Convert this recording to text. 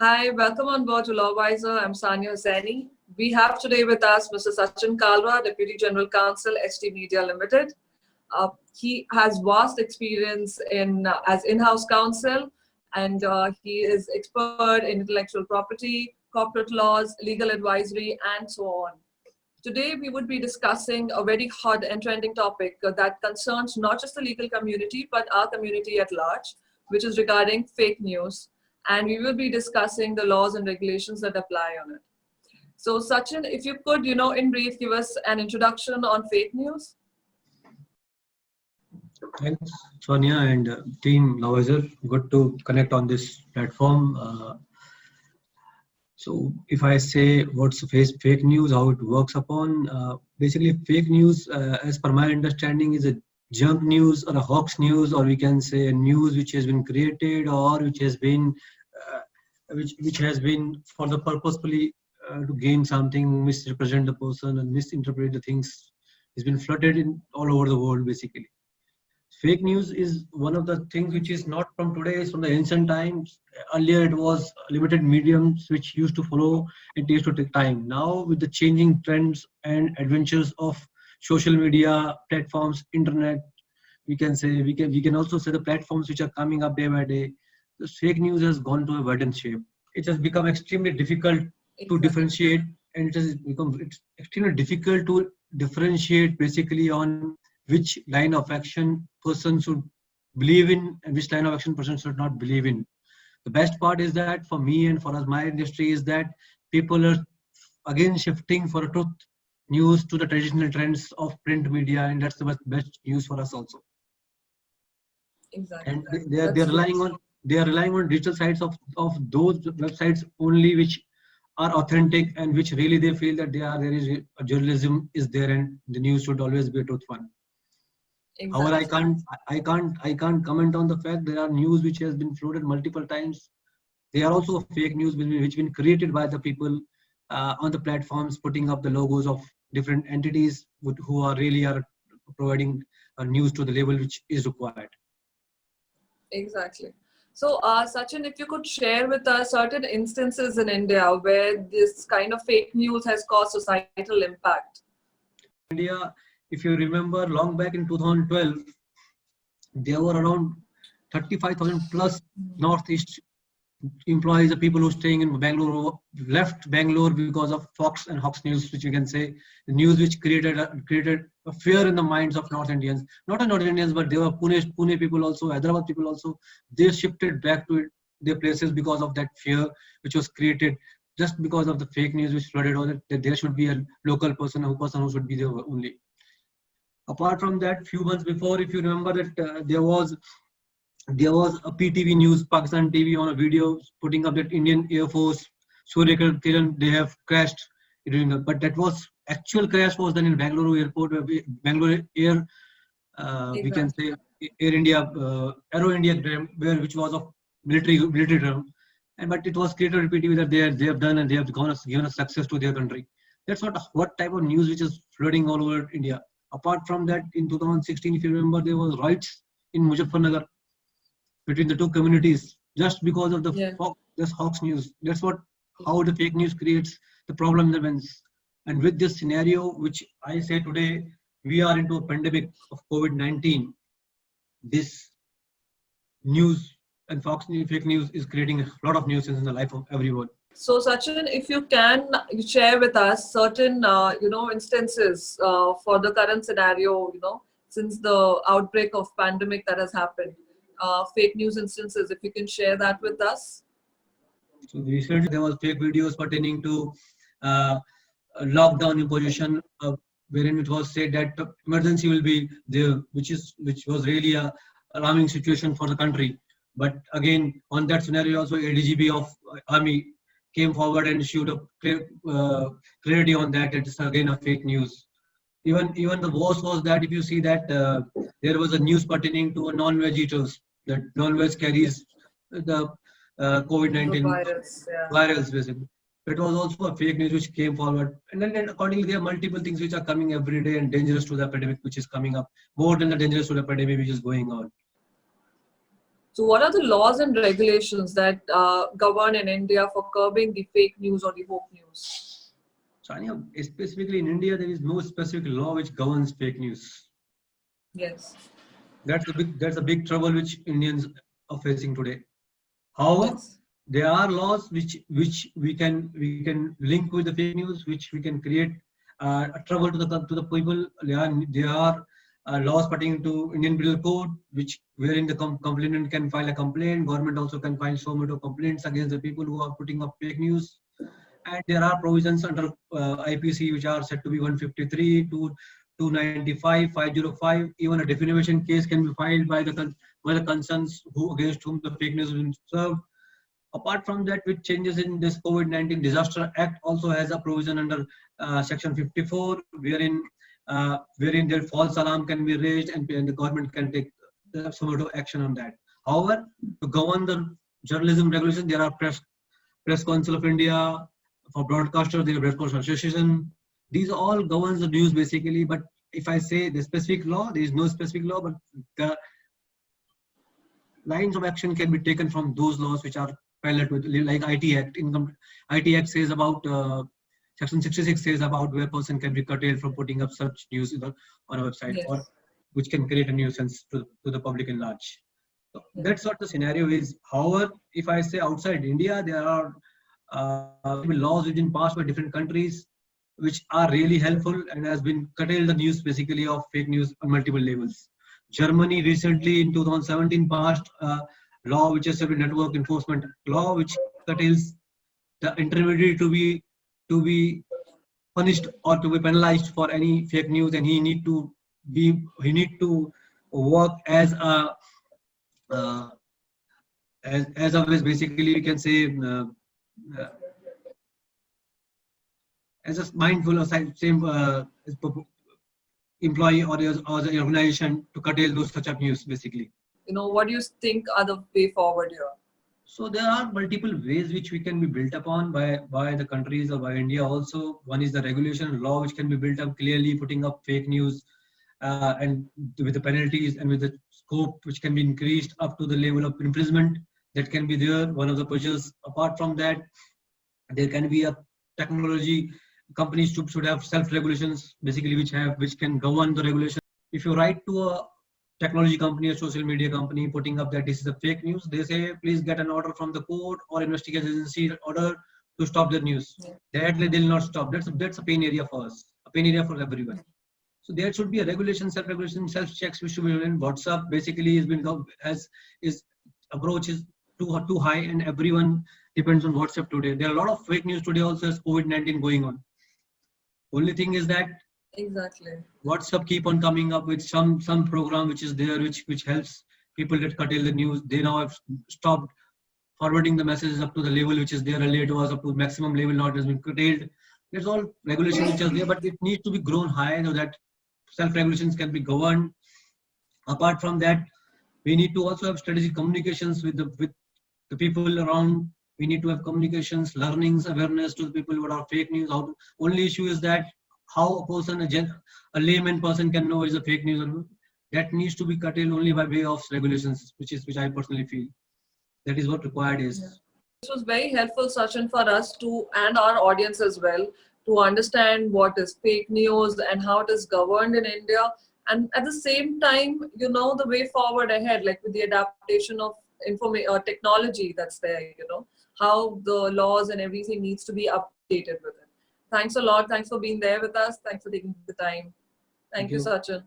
Hi, welcome on board to LawWiser. I'm Sanya Zaini. We have today with us Mr. Sachin Kalra, Deputy General Counsel, Media Ltd. He has vast experience in as in-house counsel, and he is expert in intellectual property, corporate laws, legal advisory, and so on. Today, we would be discussing a very hot and trending topic that concerns not just the legal community, but our community at large, which is regarding fake news. And we will be discussing the laws and regulations that apply on it. So, Sachin, if you could, in brief, give us an introduction on fake news. Thanks, Sonia and team LawWiser. Good to connect on this platform. So if I say what's fake news, how it works upon, basically fake news, as per my understanding, is a junk news or a hoax news, or we can say a news which has been created or which has been which has been for the purposefully to gain something, misrepresent the person and misinterpret the things. It's been flooded in all over the world basically. Fake news is one of the things which is not from today, it's from the ancient times. Earlier it was limited mediums which used to follow, it used to take time. Now with the changing trends and adventures of social media platforms, internet, we can also say the platforms which are coming up day by day, the fake news has gone to a wide shape. It has become extremely difficult to differentiate, and it's extremely difficult to differentiate basically on which line of action person should believe in and which line of action person should not believe in. The best part is that for me and for us, my industry, is that people are again shifting for a truth news to the traditional trends of print media, and that's the best news for us also. Exactly. And they are relying on digital sites of those websites only which are authentic and which really they feel that there is a journalism is there and the news should always be a truth one. Exactly. However, I can't comment on the fact there are news which has been floated multiple times. They are also fake news which been created by the people on the platforms, putting up the logos of different entities who are really are providing news to the level which is required. Exactly. So, Sachin, if you could share with us certain instances in India where this kind of fake news has caused societal impact. India, if you remember, long back in 2012, there were around 35,000 plus Northeast employees, the people who are staying in Bangalore, who left Bangalore because of Fox and Hawks News, which you can say, the news which created a fear in the minds of North Indians. Not North Indians, but there were Pune people also, Hyderabad people also. They shifted back to their places because of that fear which was created just because of the fake news which flooded on it, that there should be a local person who should be there only. Apart from that, few months before, if you remember that there was a PTV news, Pakistan TV, on a video putting up that Indian Air Force, Surya Kiran, they have crashed. But that was actual crash was done in Bangalore airport, Bangalore Air, we can say Air India, Aero India, which was of military term. And but it was created repeatedly that they have done and they have given a success to their country. That's not what type of news which is flooding all over India. Apart from that, in 2016, if you remember, there was riots in Muzaffarnagar between the two communities just because of this Hawks news. That's how the fake news creates the problem events. And with this scenario, which I say today, we are into a pandemic of COVID-19. This news and fake news is creating a lot of nuisance in the life of everyone. So, Sachin, if you can share with us certain, instances for the current scenario, since the outbreak of pandemic that has happened, fake news instances, if you can share that with us. So recently there was fake videos pertaining to lockdown imposition, wherein it was said that emergency will be there, which was really a alarming situation for the country. But again, on that scenario, also ADGP of Army came forward and issued a clarity on that. It's again a fake news. Even the worst was that if you see that there was a news pertaining to non-veg eaters, that non-veg carries the COVID-19 virus basically. It was also a fake news which came forward, and then accordingly there are multiple things which are coming every day and dangerous to the epidemic which is coming up, more than the dangerous to the epidemic which is going on. So what are the laws and regulations that govern in India for curbing the fake news or the hoax news? So Anya, specifically in India, there is no specific law which governs fake news. Yes. That's a big trouble which Indians are facing today. However, Yes. there are laws which we can link with the fake news, which we can create a trouble to the people. There are laws pertaining to Indian Penal Code, which wherein the complainant can file a complaint. Government also can file so many complaints against the people who are putting up fake news. And there are provisions under IPC which are said to be 153 to 295, 505. Even a defamation case can be filed by the concerns against whom the fake news has been served. Apart from that, with changes in this COVID-19 Disaster Act also has a provision under Section 54, wherein their false alarm can be raised and the government can take some sort of action on that. However, to govern the journalism regulation, there are Press Council of India, for broadcasters, there is Broadcasters Association. These all governs the news basically. But if I say the specific law, there is no specific law, but the lines of action can be taken from those laws which are parallel with, like IT Act. IT Act says about Section 66 says about where a person can be curtailed from putting up such news on a website, Yes. or which can create a nuisance to the public in large. So that's what the scenario is. However, if I say outside India, there are laws which have been passed by different countries which are really helpful and has been curtailed the news basically of fake news on multiple levels. Germany recently in 2017 passed a law which is a network enforcement law which curtails the intermediary to be punished or to be penalized for any fake news, and he need to work as a as always basically we can say uh, as a mindful or same employee or the organization to curtail those such of news basically. What do you think are the way forward here? So there are multiple ways which we can be built upon by the countries or by India also. One is the regulation law which can be built up clearly, putting up fake news and with the penalties and with the scope which can be increased up to the level of imprisonment that can be there. One of the pushes. Apart from that, there can be a technology companies should have self-regulations basically which can govern the regulation. If you write to a technology company or social media company putting up that this is a fake news, they say please get an order from the court or investigation agency order to stop the news. Yeah. That they'll not stop. That's a pain area for us, a pain area for everyone. So there should be a regulation, self-regulation, self-checks which should be in. WhatsApp basically has been is approach is too high, and everyone depends on WhatsApp today. There are a lot of fake news today also as COVID-19 going on. Only thing is that Exactly. WhatsApp keep on coming up with some program which is there which helps people get curtail the news. They now have stopped forwarding the messages up to the level which is there. Earlier it was up to maximum level, now it has been curtailed. There's all regulations which are there, but it needs to be grown high so that self-regulations can be governed. Apart from that, we need to also have strategic communications with the people around. We need to have communications, learnings, awareness to the people what are fake news. Only issue is that how a person, a layman person can know is a fake news. That needs to be curtailed only by way of regulations, which I personally feel. That is what required is. Yeah. This was very helpful, Sachin, for us and our audience as well, to understand what is fake news and how it is governed in India. And at the same time, the way forward ahead, like with the adaptation of technology that's there, how the laws and everything needs to be updated with it. Thanks a lot. Thanks for being there with us. Thanks for taking the time. Thank you, Sachin.